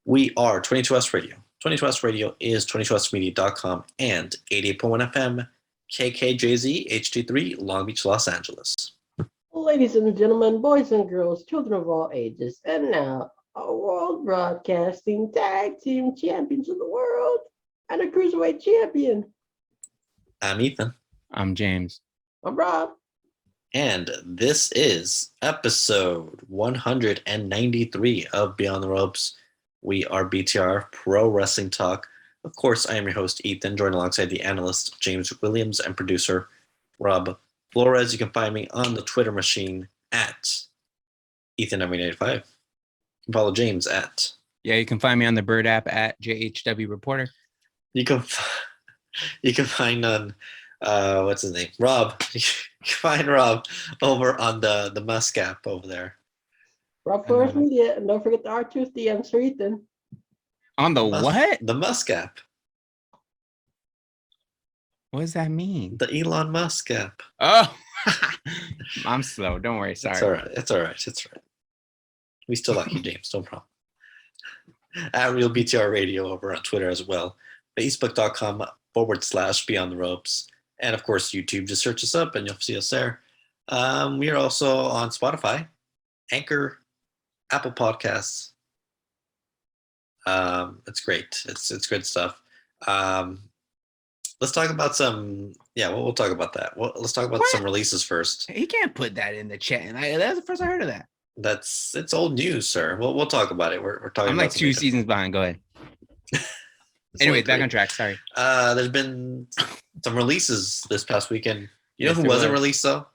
We are 22S Radio. 22S Radio is 22smedia.com and 88.1 FM KKJZ HD3 Long Beach, Los Angeles. Ladies and gentlemen, boys and girls, children of all ages, and now a World Broadcasting Tag Team Champions of the World and a Cruiserweight Champion. I'm Ethan. I'm James. I'm Rob. And this is episode 193 of Beyond the Ropes. We are BTR Pro Wrestling Talk. Of course, I am your host, Ethan, joined alongside the analyst, James Williams, and producer, Rob Flores. You can find me on the Twitter machine at Ethan985. You can follow James at... Yeah, you can find me on the Bird app at JHW Reporter. You can find on... what's his name? Rob. You can find Rob over on the Musk app over there. Rob Flores Media, and don't forget the R-Tooth DMs for Ethan. On the what? The Musk app. What does that mean? The Elon Musk app. Oh, I'm slow. Don't worry. Sorry. It's all right. We still like you, James. No problem. At Real BTR Radio over on Twitter as well. Facebook.com/Beyond the Ropes. And of course, YouTube. Just search us up and you'll see us there. We are also on Spotify, Anchor, Apple Podcasts. It's great. It's good stuff. Let's talk about some. Yeah, we'll talk about that. Let's talk about some releases first. He can't put that in the chat. That's the first I heard of that. It's old news, sir. We'll talk about it. We're talking. I'm about like 2 seasons behind. Go ahead. Anyway, back on track. Sorry. There's been some releases this past weekend. You know who wasn't released though?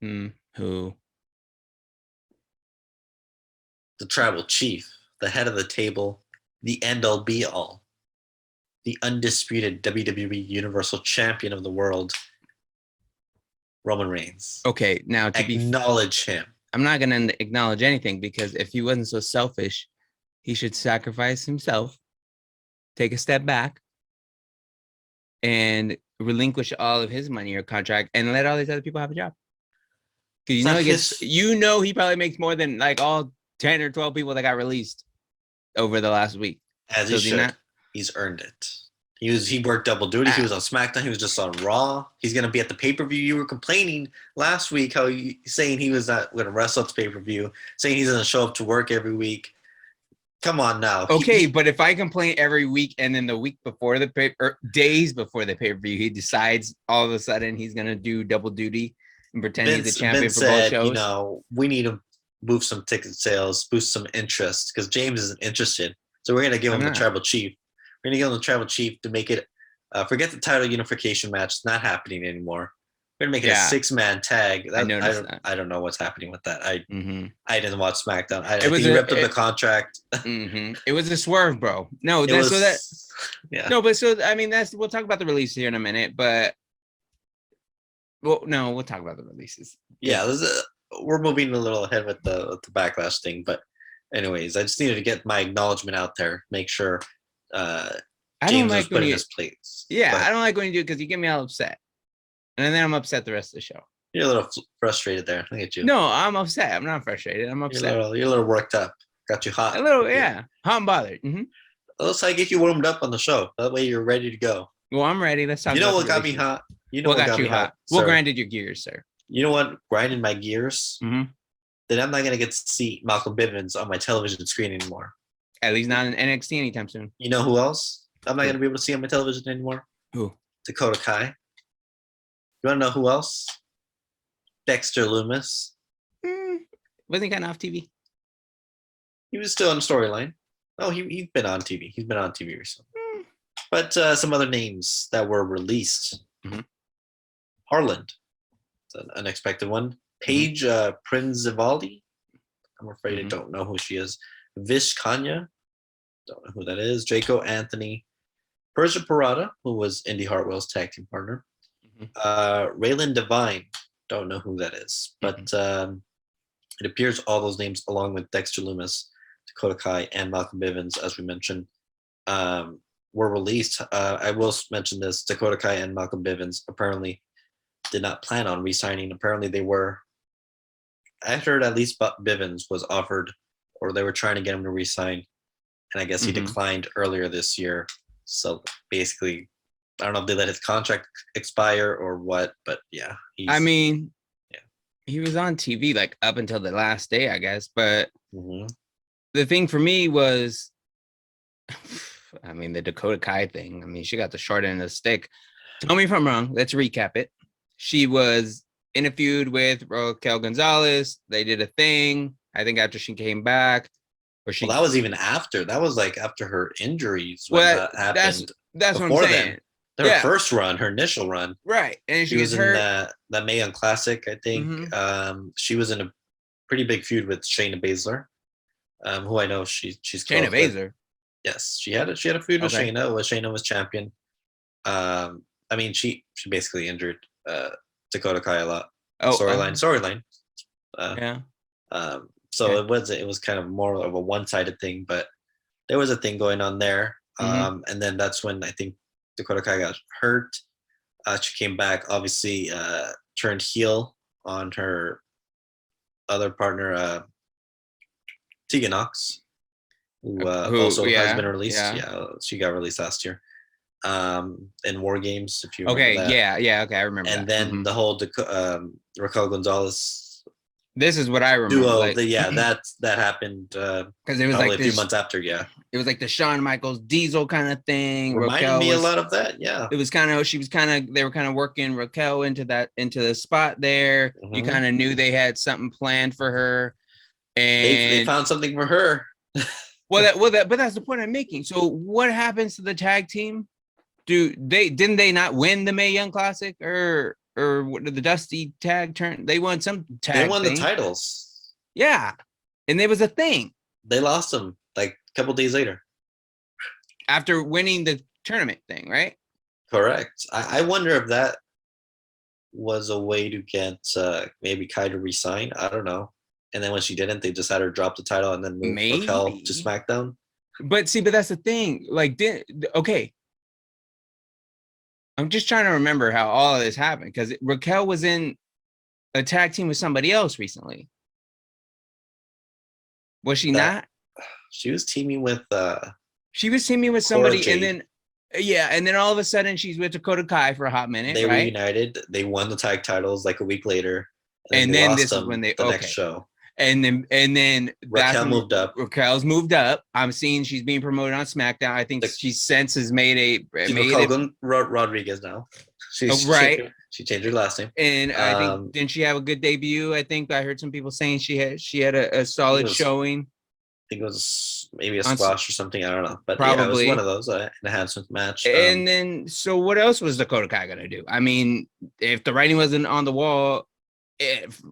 Who? The Tribal Chief, the head of the table, the end-all be-all, the undisputed WWE Universal Champion of the world, Roman Reigns. Okay, now to acknowledge him. I'm not going to acknowledge anything because if he wasn't so selfish, he should sacrifice himself, take a step back, and relinquish all of his money or contract and let all these other people have a job. Because he probably makes more than like all 10 or 12 people that got released over the last week. As he should. He's earned it. He worked double duty. He was on SmackDown. He was just on Raw. He's going to be at the pay-per-view. You were complaining last week how saying he was not going to wrestle at the pay-per-view, saying he's going to show up to work every week. Come on now. Okay, but if I complain every week and then the week before days before the pay-per-view, he decides all of a sudden he's going to do double duty and pretend he's the champion for both shows. We need to boost some ticket sales, boost some interest because James isn't interested. So we're going to give him the Tribal Chief. We're going to give him the Tribal Chief to make it, forget the title unification match. It's not happening anymore. We're going to make it a 6-man tag. I don't know what's happening with that. I didn't watch SmackDown. I think he ripped up the contract. It was a swerve, bro. We'll talk about the release here in a minute, but we'll talk about the releases. Yeah, we're moving a little ahead with the backlash thing, but anyways, I just needed to get my acknowledgement out there. Make sure James was put in his place. Yeah, but I don't like when you do it because you get me all upset, and then I'm upset the rest of the show. You're a little frustrated there. Look at you. No, I'm upset. I'm not frustrated. I'm upset. You're a little worked up. Got you hot. A little, yeah. Hot and bothered. Let's try to get you warmed up on the show. That way you're ready to go. Well, I'm ready. Let's talk. You know what got me hot? You know what got you hot? What grinded your gears, sir? You know what grinded my gears? That I'm not going to get to see Malcolm Bivens on my television screen anymore. At least not in NXT anytime soon. You know who else I'm not going to be able to see on my television anymore? Who? Dakota Kai. You want to know who else? Dexter Lumis. Wasn't he kind of off TV? He was still on the storyline. Oh, he's been on TV. He's been on TV recently. But some other names that were released. Harland. It's an unexpected one. Paige Prinzivalli. I'm afraid I don't know who she is. Vish Kanya. Don't know who that is. Draco Anthony. Persia Parada, who was Indy Hartwell's tag team partner. Raylan Devine. Don't know who that is. But it appears all those names, along with Dexter Lumis, Dakota Kai, and Malcolm Bivens, as we mentioned, were released. I will mention this. Dakota Kai and Malcolm Bivens apparently did not plan on re-signing. Apparently they were. I heard at least Bivens was offered, or they were trying to get him to re-sign and I guess he declined earlier this year. So basically, I don't know if they let his contract expire or what, but yeah. I mean, he was on TV like up until the last day, I guess. But the thing for me was, I mean, the Dakota Kai thing. I mean, she got the short end of the stick. Tell me if I'm wrong. Let's recap it. She was in a feud with Raquel Gonzalez. They did a thing. I think after she came back, well, that was even after. That was like after her injuries when that happened. That's what I'm saying. Her first run, her initial run, right? And she was in that Mae Young Classic, I think. She was in a pretty big feud with Shayna Baszler, who I know she's Shayna Baszler. Yes, she had a feud with Shayna. Shayna was champion. I mean, she basically injured Dakota Kai a lot. Storyline. So it was kind of more of a one-sided thing, but there was a thing going on there. And then that's when I think Dakota Kai got hurt. She came back, obviously turned heel on her other partner, Tegan Knox, who also has been released. Yeah, she got released last year in War Games, if you remember that. Okay, I remember and that. Then the whole Raquel Gonzalez this is what I remember. Duo, that happened because it was like a few months after. Yeah, it was like the Shawn Michaels Diesel kind of thing. Reminded me a lot of that. Yeah, it was kind of they were kind of working Raquel into the spot there. You kind of knew they had something planned for her, and they found something for her. but that's the point I'm making. So what happens to the tag team? Didn't they not win the Mae Young Classic or what did the Dusty tag turn? They won some tag. They won the titles. Yeah, and there was a thing. They lost them like a couple days later after winning the tournament thing, right? Correct. I wonder if that was a way to get maybe Kai to resign. I don't know. And then when she didn't, they just had her drop the title and then move Raquel to SmackDown. But that's the thing. Like, okay. I'm just trying to remember how all of this happened because Raquel was in a tag team with somebody else recently. Was she not? She was teaming with. She was teaming with somebody, and then all of a sudden she's with Dakota Kai for a hot minute. They reunited. They won the tag titles like a week later, and then this is when the next show. And then Raquel moved up. Raquel's moved up. I'm seeing she's being promoted on SmackDown. I think she's since has made Rodriguez now. Right. She changed her last name. And I think didn't she have a good debut? I think I heard some people saying she had a solid showing. I think it was maybe a squash or something. I don't know, but probably it was one of those in a enhancement match. And then, so what else was Dakota Kai gonna do? I mean, if the writing wasn't on the wall, if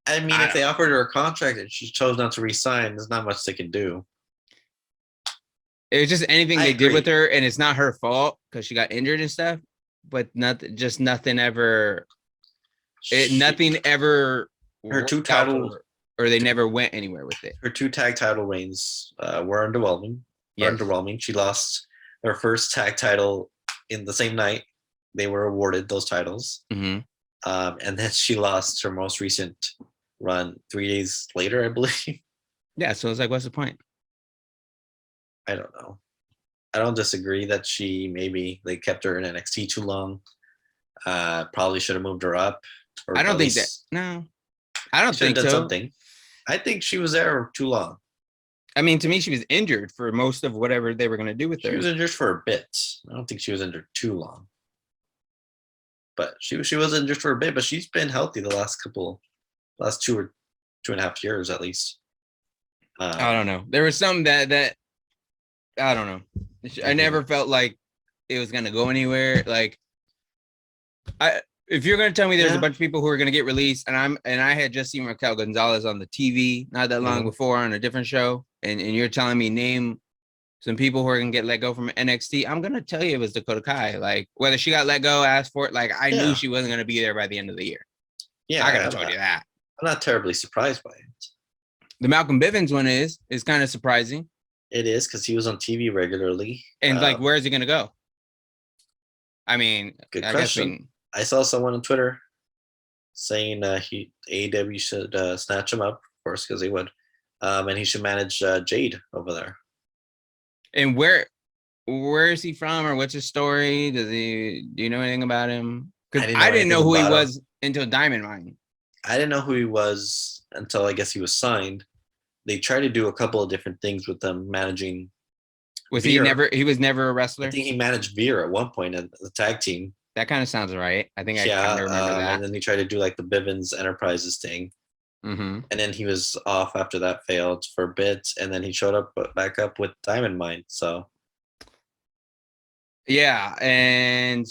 they offered her a contract and she chose not to resign, there's not much they can do. It was just anything they did with her, and it's not her fault because she got injured and stuff. But nothing ever. Nothing ever. Her two titles, or they never went anywhere with it. Her two tag title reigns were underwhelming. Underwhelming. She lost her first tag title in the same night they were awarded those titles, and then she lost her most recent run 3 days later, I believe. Yeah, so it's like, what's the point? I don't know. I don't disagree that they kept her in NXT too long. Probably should have moved her up. I don't think that. No, I don't think so. Something. I think she was there too long. I mean, to me, she was injured for most of whatever they were going to do with her. She was injured for a bit. I don't think she was injured too long. But she was injured for a bit, but she's been healthy the last 2.5 years at least. I don't know. There was some that I don't know. I never felt like it was gonna go anywhere. Like, if you're gonna tell me there's a bunch of people who are gonna get released, and I had just seen Raquel Gonzalez on the TV not that long before on a different show, and you're telling me name some people who are gonna get let go from NXT, I'm gonna tell you it was Dakota Kai. Like, whether she got let go, asked for it, like I knew she wasn't gonna be there by the end of the year. Yeah, I gotta tell you that. I'm not terribly surprised by it. The Malcolm Bivens one is kind of surprising. It is because he was on TV regularly. And like, where is he gonna go? I mean, good question. I saw someone on Twitter saying AEW should snatch him up, of course, because he would, and he should manage Jade over there. And where is he from, or what's his story? Do you know anything about him? Because I didn't know who he was until Diamond Mine. I didn't know who he was until I guess he was signed. They tried to do a couple of different things with them managing. Was Veer. He was never a wrestler? I think he managed Veer at one point in the tag team. That kind of sounds right. I think I kind of remember that. And then he tried to do like the Bivens Enterprises thing. Mm-hmm. And then he was off after that failed for a bit. And then he showed up back up with Diamond Mine. So. Yeah. And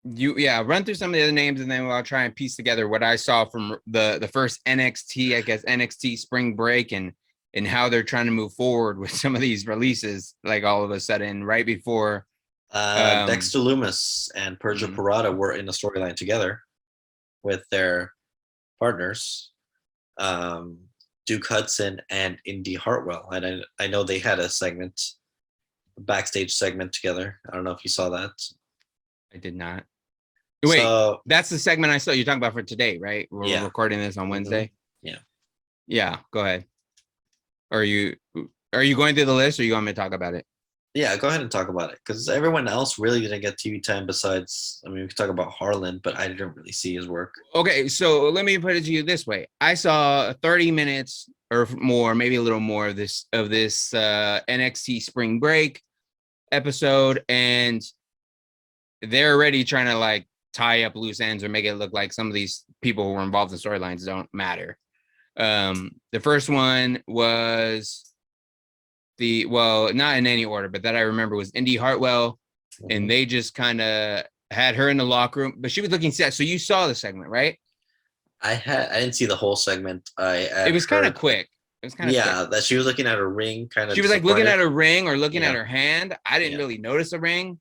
run through some of the other names, and then I'll try and piece together what I saw from the first NXT, I guess NXT Spring Break, and how they're trying to move forward with some of these releases, like all of a sudden right before Dexter Lumis and Persia Parada were in a storyline together with their partners, Duke Hudson and Indy Hartwell. And I know they had a backstage segment together. I don't know if you saw that. I did not. Wait, so, that's the segment I saw you're talking about for today, right? We're recording this on Wednesday. Yeah. Yeah, go ahead. Are you going through the list, or you want me to talk about it? Yeah, go ahead and talk about it, because everyone else really didn't get TV time besides, I mean, we could talk about Harlan, but I didn't really see his work. Okay, so let me put it to you this way. I saw 30 minutes or more, maybe a little more of this NXT Spring Break episode, and they're already trying to like tie up loose ends or make it look like some of these people who were involved in storylines don't matter. The first one was not in any order, but that I remember was Indy Hartwell, and they just kind of had her in the locker room, but she was looking sad. So you saw the segment, right? I didn't see the whole segment. It was kind of quick. It was kind of quick. That she was looking at her ring, kind of. She was like looking at her ring or looking at her hand. I didn't really notice a ring,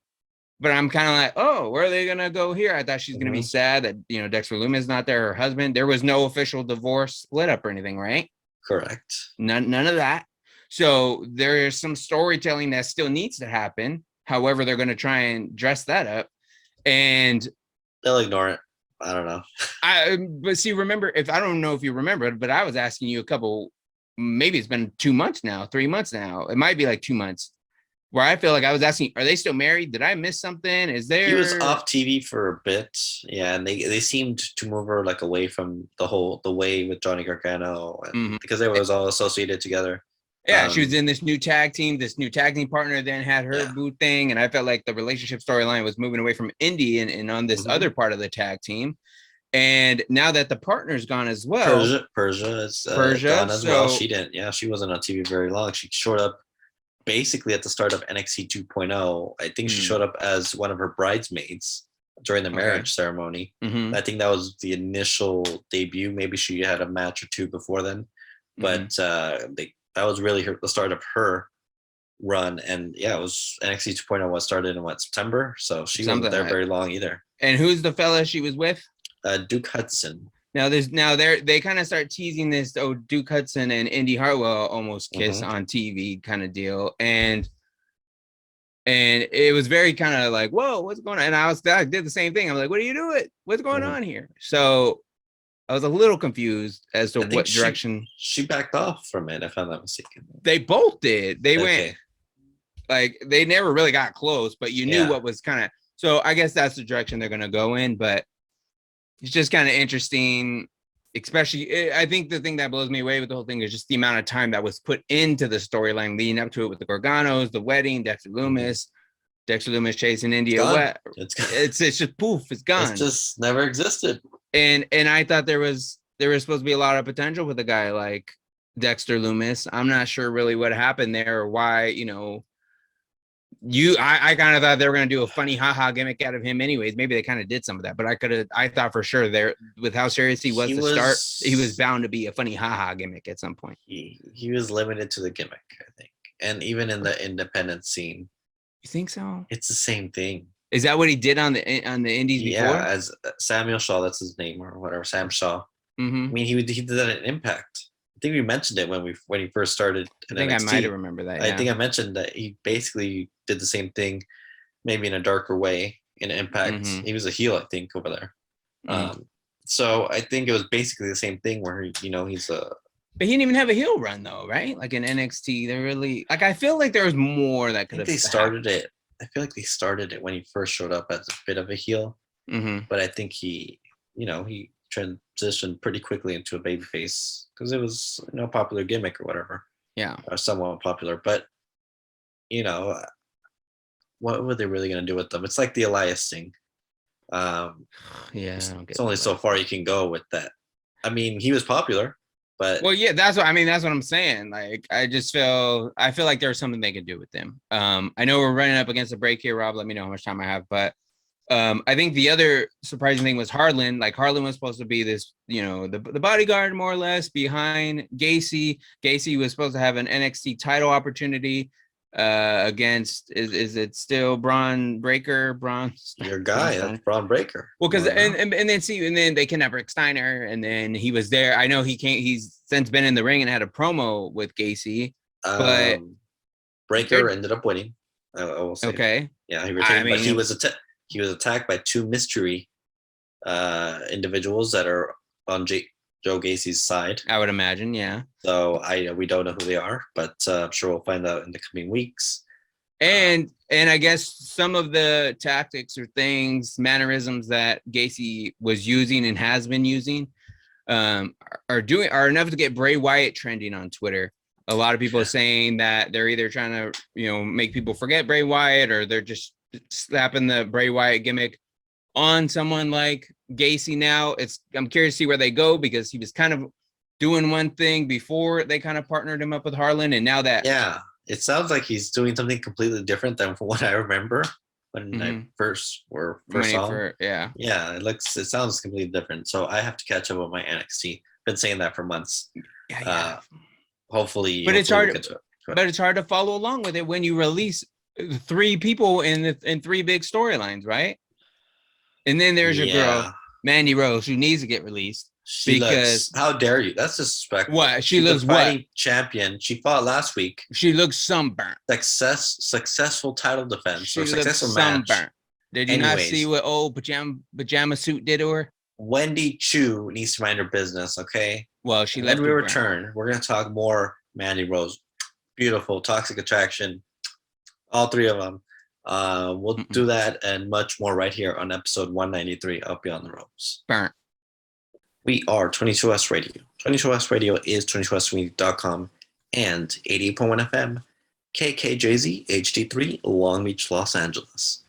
but I'm kind of like, oh, where are they gonna go here? I thought she's gonna be sad that Dexter Lumis is not there, her husband. There was no official divorce, split up, or anything, right? Correct. None of that. So there is some storytelling that still needs to happen. However, they're going to try and dress that up, and they'll ignore it. I don't know. But see, remember, I don't know if you remember, but I was asking you maybe it's been 2 months now, 3 months now. It might be like 2 months, where I feel like I was asking, are they still married? Did I miss something? Is there? He was off TV for a bit. Yeah. And they seemed to move her like away from the way with Johnny Gargano, and because they were all associated together. Yeah, she was in this new tag team partner then had her boot thing. And I felt like the relationship storyline was moving away from Indy and on this other part of the tag team. And now that the partner's gone as well. Persia is gone as well. She wasn't on TV very long. She showed up basically at the start of NXT 2.0. I think she showed up as one of her bridesmaids during the marriage ceremony. I think that was the initial debut. Maybe she had a match or two before then. But that was really the start of her run. And it was NXT 2.0 was started in September. So she wasn't there very long either. And who's the fella she was with? Duke Hudson. Now they kind of start teasing this, Duke Hudson and Indy Hartwell almost kiss on TV kind of deal. And it was very kind of like, whoa, what's going on? And I did the same thing. I'm like, what are you doing? What's going on here? So I was a little confused as to what direction she backed off from it, if I'm not mistaken. They both did. They went like they never really got close, but you knew what was kind of. So I guess that's the direction they're going to go in. But it's just kind of interesting, especially. I think the thing that blows me away with the whole thing is just the amount of time that was put into the storyline leading up to it with the Garganos, the wedding, Dexter Lumis chasing India away. It's just poof, it's gone. It's just never existed. And I thought there was supposed to be a lot of potential with a guy like Dexter Lumis. I'm not sure really what happened there or why, I kind of thought they were going to do a funny haha gimmick out of him anyways. Maybe they kind of did some of that, but I thought for sure there with how serious he was start, he was bound to be a funny haha gimmick at some point. He was limited to the gimmick, I think. And even in the independent scene. You think so? It's the same thing. Is that what he did on the indies before? Yeah, as Samuel Shaw, that's his name or whatever, Sam Shaw. I mean, he did that at Impact. I think we mentioned it when he first started. I think NXT. I might have remembered that. Yeah. I think I mentioned that he basically did the same thing, maybe in a darker way in Impact. He was a heel, I think, over there. So I think it was basically the same thing where he's a But he didn't even have a heel run though, right? Like in NXT, they really like. I feel like there was more that could have. They started it. I feel like they started it when he first showed up as a bit of a heel, but I think he transitioned pretty quickly into a babyface because it was a popular gimmick or whatever. Yeah, or somewhat popular. But what were they really going to do with them? It's like the Elias thing. Yeah, it's only so far you can go with that. I mean, he was popular, but that's what I'm saying. Like, I feel like there's something they could do with them. I know we're running up against a break here, Rob. Let me know how much time I have, but I think the other surprising thing was Harlan. Like, Harlan was supposed to be this, the bodyguard more or less behind Gacy. Gacy was supposed to have an NXT title opportunity against is it still Braun Breaker? Your guy, that's Braun Breaker. Well, because and then they kidnapped Rick Steiner, and then he was there. I know he's since been in the ring and had a promo with Gacy, but Breaker ended up winning. I will say. Okay. Yeah, he retained, but he was attacked by two mystery individuals that are on Joe Gacy's side. I would imagine, yeah. So we don't know who they are, but I'm sure we'll find out in the coming weeks. And I guess some of the tactics or mannerisms that Gacy was using and has been using are enough to get Bray Wyatt trending on Twitter. A lot of people saying that they're either trying to make people forget Bray Wyatt, or they're just slapping the Bray Wyatt gimmick on someone like Gacy now. I'm curious to see where they go, because he was kind of doing one thing before they kind of partnered him up with Harlan, and now that it sounds like he's doing something completely different than from what I remember when I first saw him. It sounds completely different. So I have to catch up with my NXT. Been saying that for months. Hopefully, it's hard to follow along with it when you release 3 people in 3 big storylines, right? And then there's your girl, Mandy Rose, who needs to get released. How dare you? That's disrespectful. What? She looks fighting champion. She fought last week. She looks sunburnt. Successful title defense. She looks sunburnt. Match. Did you not see what old pajama suit did to her? Wendy Chu needs to mind her business, okay? Well, she left. When we return, we're going to talk more Mandy Rose. Beautiful, Toxic Attraction. All 3 of them. We'll do that and much more right here on episode 193 of Beyond the Ropes. Burnt. We are 22S Radio. 22S Radio is 22SMedia.com and 88.1 FM, KKJZ, HD3, Long Beach, Los Angeles.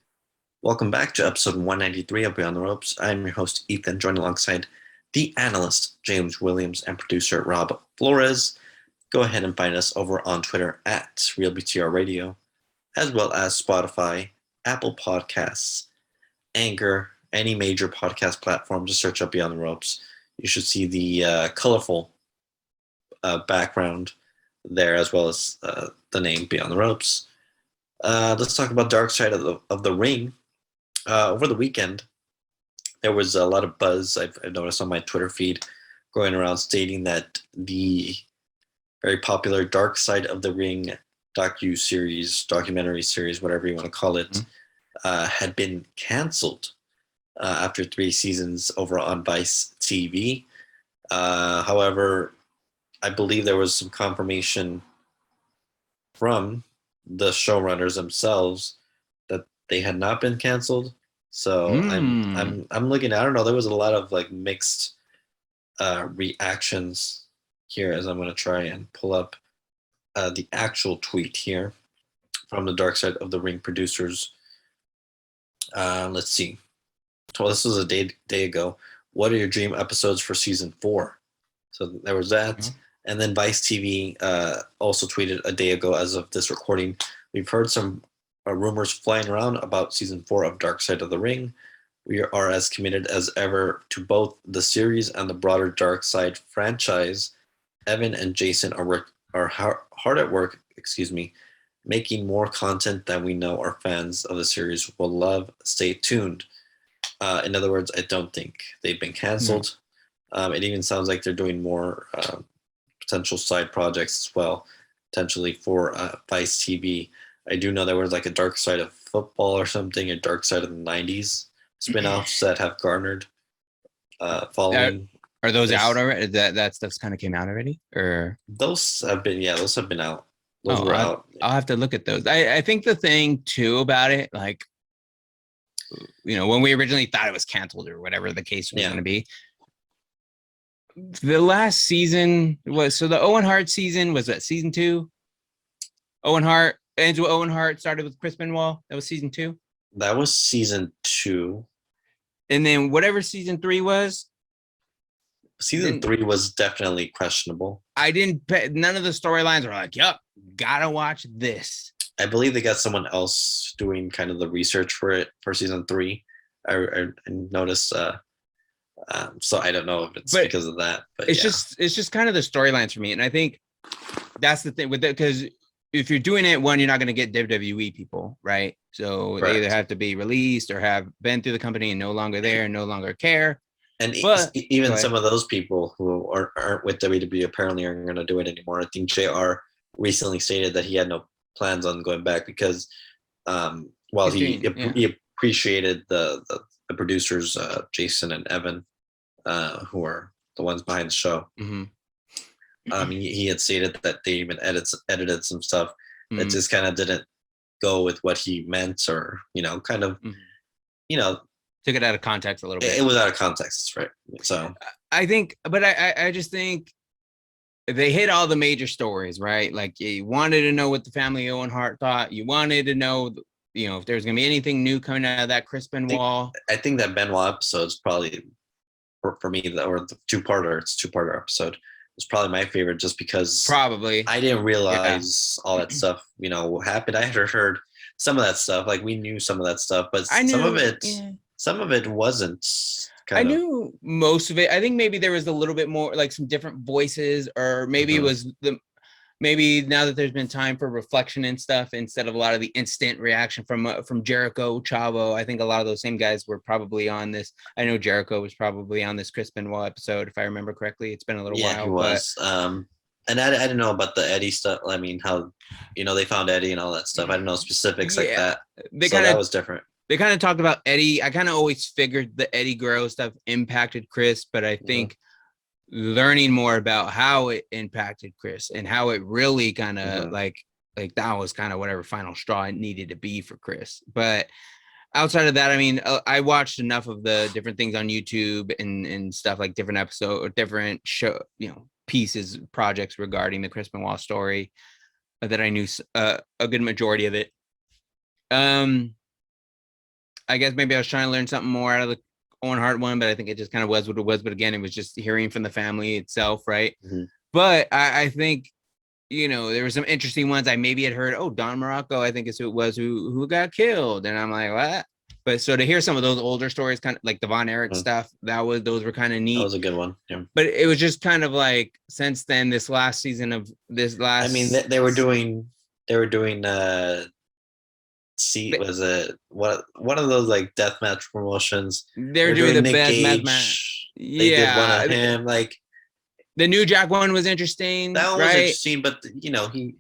Welcome back to episode 193 of Beyond the Ropes. I'm your host, Ethan, joined alongside the analyst, James Williams, and producer, Rob Flores. Go ahead and find us over on Twitter at RealBTR Radio, as well as Spotify, Apple Podcasts, Anchor, any major podcast platform. Just search up Beyond the Ropes. You should see the colorful background there, as well as the name Beyond the Ropes. Let's talk about Dark Side of the Ring. Over the weekend, there was a lot of buzz I've noticed on my Twitter feed going around stating that the very popular Dark Side of the Ring documentary series, whatever you want to call it, had been canceled after 3 seasons over on Vice TV. However, I believe there was some confirmation from the showrunners themselves that they had not been canceled. So I'm looking. I don't know. There was a lot of mixed reactions here, as I'm going to try and pull up the actual tweet here from the Dark Side of the Ring producers. Let's see. Well, this was a day ago. What are your dream episodes for season 4? So there was that. And then Vice TV also tweeted a day ago, as of this recording, we've heard some rumors flying around about season 4 of Dark Side of the Ring. We are as committed as ever to both the series and the broader Dark Side franchise. Evan and Jason are hard at work, making more content than we know our fans of the series will love. Stay tuned. In other words, I don't think they've been canceled. It even sounds like they're doing more potential side projects as well, potentially for Vice TV. I do know there was a Dark Side of Football or something, a Dark Side of the 90s spinoffs that have garnered following. Are those out already? That stuff's kind of came out already, or those have been out. Those were out. I'll have to look at those. I think the thing too about it, like, when we originally thought it was canceled or whatever the case was going to be, the last season the Owen Hart season was that season 2. Angela Owen Hart started with Chris Benoit. That was season 2. That was season 2. And then whatever season 3 was. Season 3 was definitely questionable. None of the storylines were like, yep, gotta watch this. I believe they got someone else doing kind of the research for it for season 3. I noticed. So I don't know if it's because of that. But it's just kind of the storylines for me, and I think that's the thing with it, because if you're doing it, one, you're not going to get WWE people, right? So they either have to be released or have been through the company and no longer there and no longer care. And even some of those people who aren't with WWE apparently aren't going to do it anymore. I think JR recently stated that he had no plans on going back because while he appreciated the producers, Jason and Evan, who are the ones behind the show. Mm-hmm. He had stated that they even edited some stuff that just kind of didn't go with what he meant, or kind of, took it out of context a little bit. It was out of context, right? So I think, but I just think they hit all the major stories, right? Like, you wanted to know what the family Owen Hart thought. You wanted to know, if there's going to be anything new coming out of that Chris Benoit. I think that Benoit episode is probably for me, or the two-parter. It's a two-parter episode. It's probably my favorite, just because probably I didn't realize all that stuff, happened. I had heard some of that stuff, like we knew some of that stuff, but some of it wasn't. I knew most of it. I think maybe there was a little bit more, like some different voices, or maybe it was maybe now that there's been time for reflection and stuff, instead of a lot of the instant reaction from Jericho, Chavo. I think a lot of those same guys were probably on this. I know Jericho was probably on this Chris Benoit episode, if I remember correctly. It's been a little while. Yeah, he was. And I didn't know about the Eddie stuff. I mean, how, they found Eddie and all that stuff. I didn't know specifics like that. That was different. They kind of talked about Eddie. I kind of always figured the Eddie Guerrero stuff impacted Chris, but I think learning more about how it impacted Chris and how it really kind of like that was kind of whatever final straw it needed to be for Chris. But outside of that, I mean, I watched enough of the different things on YouTube and stuff, like different episodes or different show, pieces, projects regarding the Chris Benoit story, that I knew a good majority of it. I guess maybe I was trying to learn something more out of the Owen Hart one, but I think it just kind of was what it was. But again, it was just hearing from the family itself, right? Mm-hmm. But I think, there were some interesting ones. I maybe had heard, Don Morocco, I think is who it was, who got killed. And I'm like, what? But so to hear some of those older stories, kind of like the Von Erich stuff, those were kind of neat. That was a good one. Yeah. But it was just kind of like, since then, this last season of this last. I mean, they were doing. Was it one of those like deathmatch promotions? They're doing the best match. Yeah, they did one of him. Like the New Jack one was interesting. That one was interesting, but he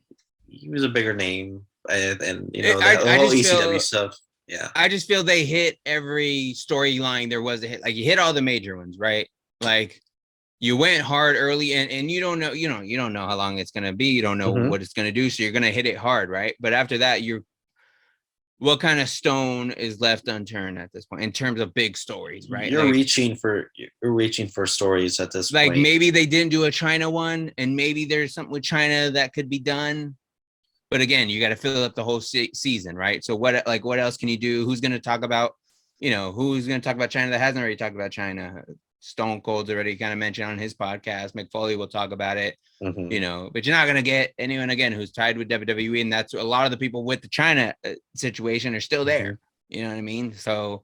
was a bigger name, and the whole ECW stuff. Yeah, I just feel they hit every storyline there was to hit. Like, you hit all the major ones, right? Like, you went hard early, and you don't know, you don't know how long it's gonna be. You don't know what it's gonna do, so you're gonna hit it hard, right? But after that, what kind of stone is left unturned at this point in terms of big stories, right? You're reaching for stories at this point. Like, maybe they didn't do a China one, and maybe there's something with China that could be done. But again, you got to fill up the whole season, right? So what else can you do? Who's going to talk about, who's going to talk about China that hasn't already talked about China? Stone Cold's already kind of mentioned on his podcast. Mick Foley will talk about it, but you're not going to get anyone, again, who's tied with WWE. And that's a lot of the people with the China situation are still there. You know what I mean? So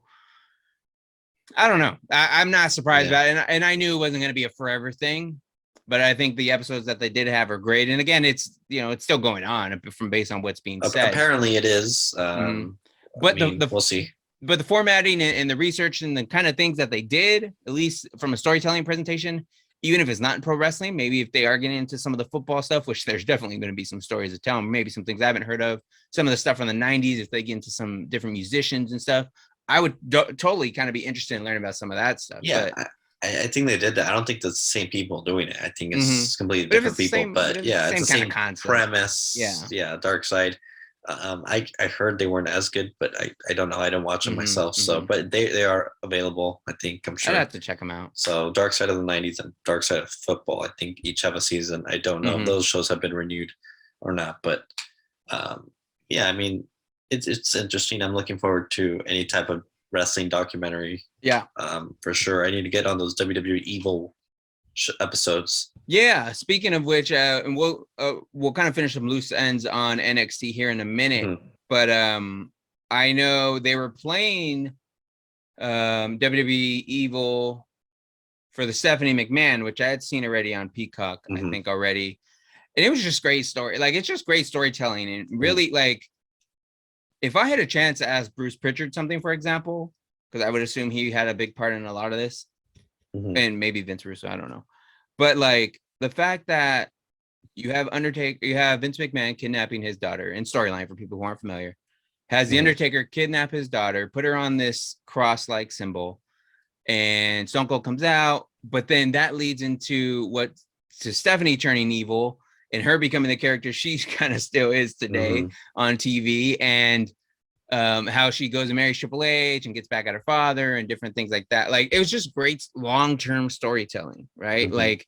I don't know. I'm not surprised about it. And I knew it wasn't going to be a forever thing, but I think the episodes that they did have are great. And again, it's, it's still going on based on what's being said. Apparently it is. But we'll see. But the formatting and the research and the kind of things that they did, at least from a storytelling presentation, even if it's not in pro wrestling, maybe if they are getting into some of the football stuff, which there's definitely going to be some stories to tell, maybe some things I haven't heard of, some of the stuff from the 90s, if they get into some different musicians and stuff, I would totally kind of be interested in learning about some of that stuff. Yeah. I think they did that. I don't think that's the same people doing it. I think it's completely different people. But yeah, it's the same concept. Premise. Yeah, Dark Side. I heard they weren't as good, but I don't know. I don't watch them myself. So, but they are available. I think I'm sure. I'd have to check them out. So, Dark Side of the '90s and Dark Side of Football. I think each have a season. I don't know if those shows have been renewed or not, but yeah, I mean, it's interesting. I'm looking forward to any type of wrestling documentary. Yeah, for sure. I need to get on those WWE Evil episodes. Yeah. Speaking of which, and we'll kind of finish some loose ends on NXT here in a minute. But I know they were playing WWE Evil for the Stephanie McMahon, which I had seen already on Peacock, I think already. And it was just great story. Like, it's just great storytelling. And really, like, if I had a chance to ask Bruce Pritchard something, for example, because I would assume he had a big part in a lot of this, and maybe Vince Russo, I don't know. But like the fact that you have Vince McMahon kidnapping his daughter in storyline, for people who aren't familiar, has the Undertaker kidnap his daughter, put her on this cross-like symbol, and Stone Cold comes out, but then that leads into Stephanie turning evil and her becoming the character she kind of still is today on TV, and how she goes and marries Triple H and gets back at her father and different things like that. Like, it was just great long-term storytelling, right? Like,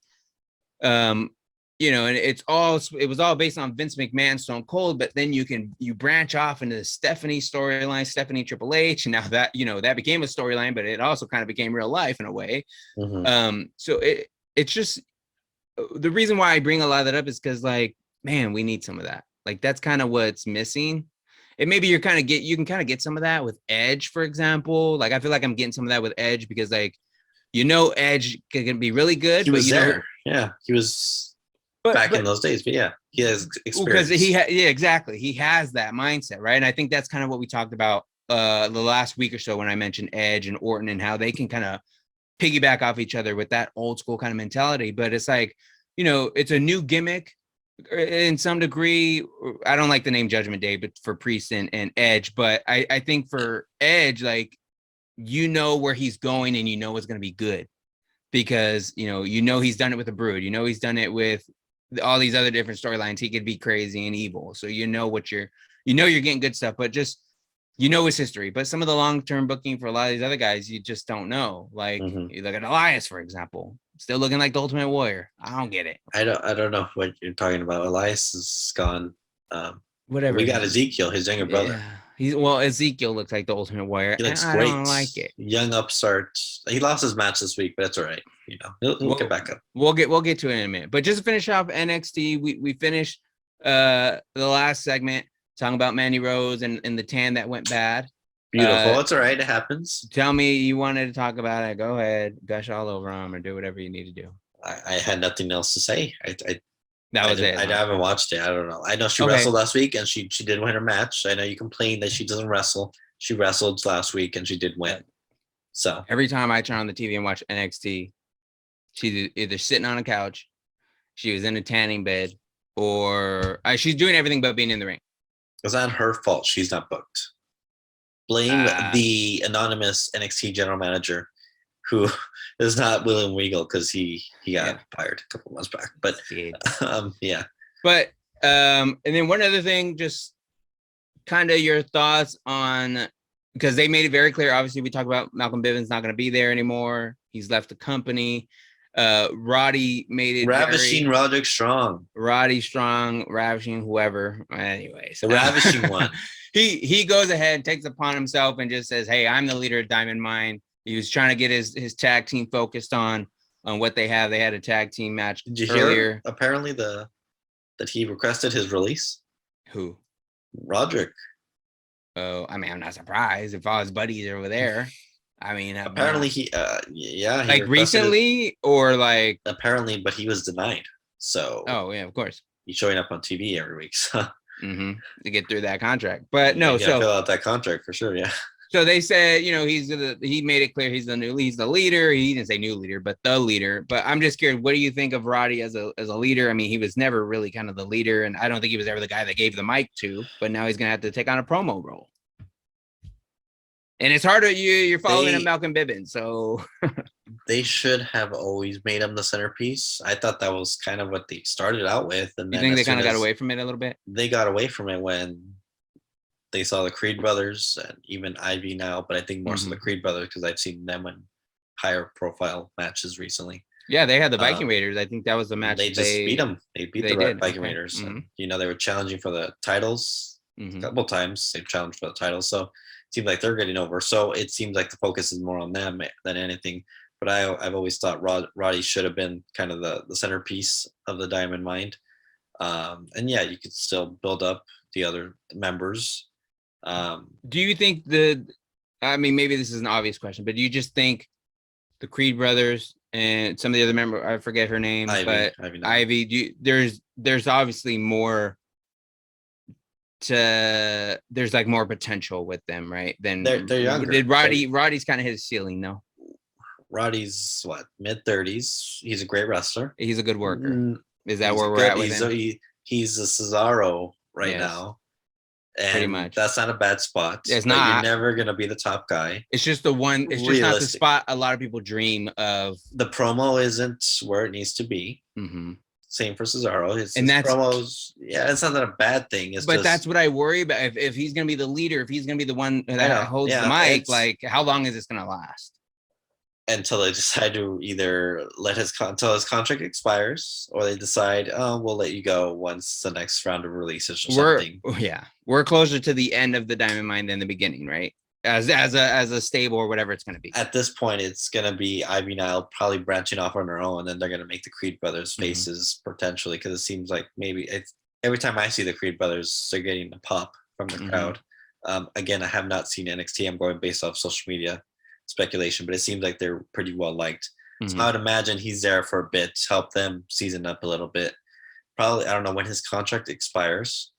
you know, and it was all based on Vince McMahon, Stone Cold, but then you branch off into the Stephanie storyline, Stephanie Triple H, and now that, you know, that became a storyline, but it also kind of became real life in a way. So it's just, the reason why I bring a lot of that up is because, like, man, we need some of that. Like, that's kind of what's missing. And maybe you can kind of get some of that with Edge, for example. Like, I feel like I'm getting some of that with Edge because, like, you know, Edge can be really good. He was there. Yeah, he was back in those days. But yeah, he has experience. Because exactly. He has that mindset, right? And I think that's kind of what we talked about the last week or so when I mentioned Edge and Orton and how they can kind of piggyback off each other with that old school kind of mentality. But it's like, you know, it's a new gimmick in some degree. I don't like the name Judgment Day, but for Priest and Edge. But I think for Edge, like, you know where he's going and you know it's going to be good because, you know, he's done it with the Brood. You know, he's done it with all these other different storylines. He could be crazy and evil. So you know you're getting good stuff, but just, you know, his history. But some of the long-term booking for a lot of these other guys, you just don't know. Like, you look at Elias, for example, still looking like the Ultimate Warrior. I don't get it. I don't know what you're talking about. Elias is gone. Whatever. We got Ezekiel, his younger brother. Ezekiel looks like the Ultimate Warrior. He looks I great. don't like it. Young upstart. He lost his match this week, but that's all right. You know, he'll get back up. We'll get to it in a minute. But just to finish off NXT, we finished the last segment talking about Mandy Rose and the tan that went bad. Beautiful. It's all right. It happens. Tell me you wanted to talk about it. Go ahead, gush all over him, or do whatever you need to do. I had nothing else to say. That was it. I haven't watched it. I don't know. I know she wrestled last week and she did win her match. I know you complained that she doesn't wrestle. She wrestled last week and she did win. So every time I turn on the TV and watch NXT, she's either sitting on a couch, she was in a tanning bed, or she's doing everything but being in the ring. It's not her fault. She's not booked. Blame the anonymous NXT general manager who is not William Regal because he got fired a couple months back. But yeah. But and then one other thing, just kind of your thoughts on, because they made it very clear. Obviously, we talked about Malcolm Bivens not going to be there anymore. He's left the company. Roddy made it Ravishing Roderick Strong. Roddy Strong, ravishing whoever. Anyway, so the ravishing one. He goes ahead, takes upon himself, and just says, "Hey, I'm the leader of Diamond Mine." He was trying to get his tag team focused on what they have. They had a tag team match Did you earlier. Hear apparently that he requested his release? Who? Roderick. Oh, I mean, I'm not surprised if all his buddies are over there. I mean, apparently he like recently or like apparently, but he was denied. So of course he's showing up on TV every week. So. To get through that contract, but no, so fill out that contract for sure. Yeah. So they said, you know, he made it clear he's the leader. He didn't say new leader, but the leader. But I'm just curious, what do you think of Roddy as a leader? I mean, he was never really kind of the leader, and I don't think he was ever the guy that gave the mic to. But now he's gonna have to take on a promo role. And it's harder. You're following Malcolm Bivens, so they should have always made him the centerpiece. I thought that was kind of what they started out with, and You then think they kind of got away from it a little bit? They got away from it when they saw the Creed brothers and even Ivy now, but I think more so the Creed brothers because I've seen them in higher profile matches recently. Yeah, they had the Viking Raiders. I think that was the match. They just beat them. They beat the Viking Raiders. And, they were challenging for the titles a couple times. They've challenged for the titles. So it seems like they're getting over. So it seems like the focus is more on them than anything. But I've always thought Roddy should have been kind of the centerpiece of the Diamond Mind. And yeah, you could still build up the other members. Do you think maybe this is an obvious question, but do you just think the Creed brothers and some of the other members, I forget her name, Ivy, there's obviously more there's like more potential with them, right? Than they're younger. Did Roddy's kind of his ceiling, no? Roddy's mid-30s. He's a great wrestler. He's a good worker. Is that where we're at with him? He's a Cesaro now. And pretty much. That's not a bad spot. It's not. You're never going to be the top guy. It's just the one. It's just not the spot a lot of people dream of. The promo isn't where it needs to be. Same for Cesaro. His promos, it's not a bad thing. But that's what I worry about. If he's going to be the leader, if he's going to be the one that holds the mic, like how long is this going to last? Until they decide to either until his contract expires, or they decide, we'll let you go once the next round of releases or something. We're closer to the end of the Diamond Mine than the beginning, right? As a stable or whatever it's going to be. At this point, it's going to be Ivy Nile probably branching off on her own, and then they're going to make the Creed brothers faces potentially, because it seems like maybe every time I see the Creed brothers, they're getting a pop from the crowd. Again, I have not seen NXT. I'm going based off social media speculation, but it seems like they're pretty well liked. So I would imagine he's there for a bit, help them season up a little bit. Probably, I don't know when his contract expires.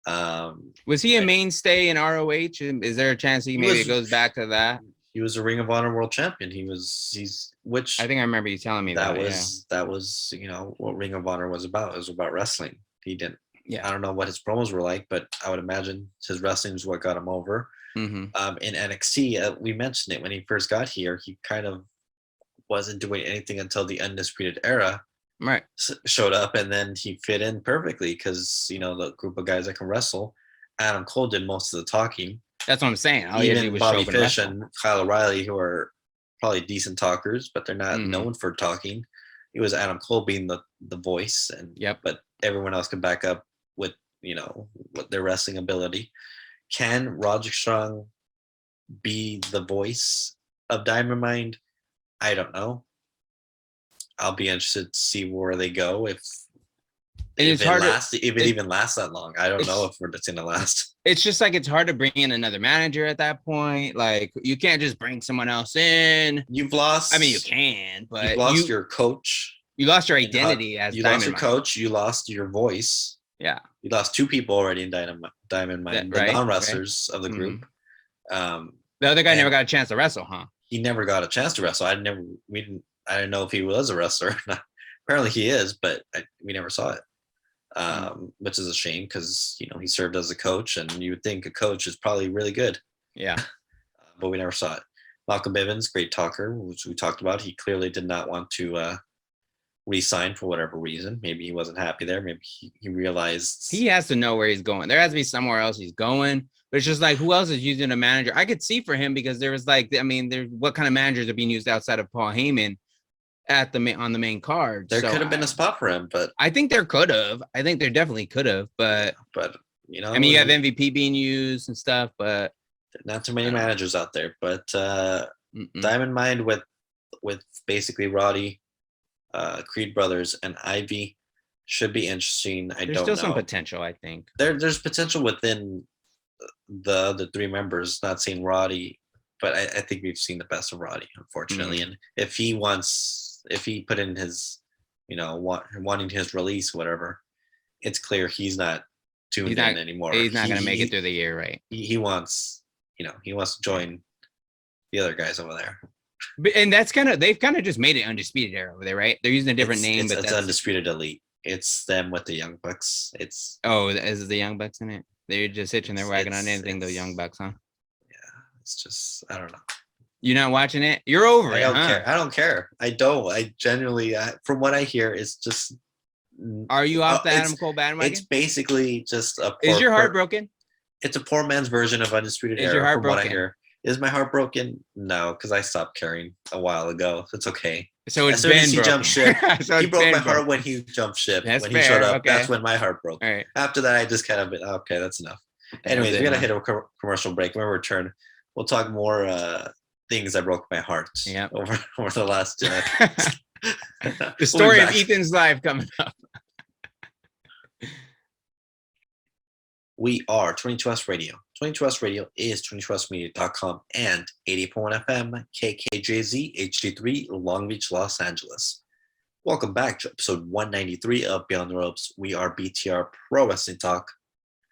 Was he a mainstay in ROH? Is there a chance it goes back to that? He was a Ring of Honor World Champion. Which I think I remember you telling me that was what Ring of Honor was about. It was about wrestling. He didn't. Yeah. I don't know what his promos were like, but I would imagine his wrestling is what got him over. In NXT, we mentioned it when he first got here. He kind of wasn't doing anything until the Undisputed Era showed up, and then he fit in perfectly because the group of guys that can wrestle. Adam Cole did most of the talking. That's what I'm saying. Even Bobby Fish and Kyle O'Reilly, who are probably decent talkers, but they're not known for talking. It was Adam Cole being the voice, but everyone else can back up with with their wrestling ability. Can Roderick Strong be the voice of Diamond Mine? I don't know. I'll be interested to see where they go if it even lasts that long. I don't know if it's going to last. It's just like it's hard to bring in another manager at that point. Like you can't just bring someone else in. You've lost. I mean, you can, but you've lost your coach. You lost your identity as you Diamond lost your Mine. coach. You lost your voice. Yeah. You lost two people already in Diamond Mine, the non-wrestlers of the group. The other guy never got a chance to wrestle, huh? He never got a chance to wrestle. I didn't know if he was a wrestler or not. Apparently he is, but we never saw it, which is a shame because, he served as a coach, and you would think a coach is probably really good. Yeah. But we never saw it. Malcolm Bivens, great talker, which we talked about. He clearly did not want to re-sign for whatever reason. Maybe he wasn't happy there. Maybe he realized he has to know where he's going. There has to be somewhere else he's going. But it's just like, who else is using a manager? I could see for him because there was there's what kind of managers are being used outside of Paul Heyman on the main card. There could have been a spot for him, but I think there could have. I think there definitely could have, but you have MVP being used and stuff, but not too many managers out there. But Diamond Mine with basically Roddy, Creed brothers, and Ivy should be interesting. There's still some potential, I think. There's potential within the three members. Not seeing Roddy, but I think we've seen the best of Roddy, unfortunately. And if he put in his, wanting his release, whatever, it's clear he's not tuned in anymore. He's not going to make it through the year, right? He wants, he wants to join the other guys over there. And they've kind of just made it Undisputed Era over there, right? They're using a different name, but it's Undisputed Elite. It's them with the Young Bucks. Is the Young Bucks in it? They're just hitching their wagon on anything, the Young Bucks, huh? Yeah, it's just, I don't know. You're not watching it? You're over I it, don't huh? care. I don't care. I don't. I genuinely, from what I hear, it's just. Are you off the it's- Adam Cole bandwagon? It's basically just a. Is your heart broken? It's a poor man's version of Undisputed Is Era, your heart from what I broken? hear. Is my heart broken? No, because I stopped caring a while ago. It's okay. So it's as soon been as he broken. jumped ship, So he it's broke been my heart broken. when he jumped ship. That's when fair, he showed up, okay. that's when my heart broke. All right. After that, I just kind of been okay. That's enough. That Anyways, was we it, gotta huh? hit a commercial break. When we return, we'll talk more things that broke my heart. Yep. over the last. The story We'll of be back. Ethan's life coming up. We are 22S Radio. 22S Radio is 22smedia.com and 80.1 FM KKJZ HD3 Long Beach, Los Angeles. Welcome back to episode 193 of Beyond the Ropes. We are BTR Pro Wrestling Talk.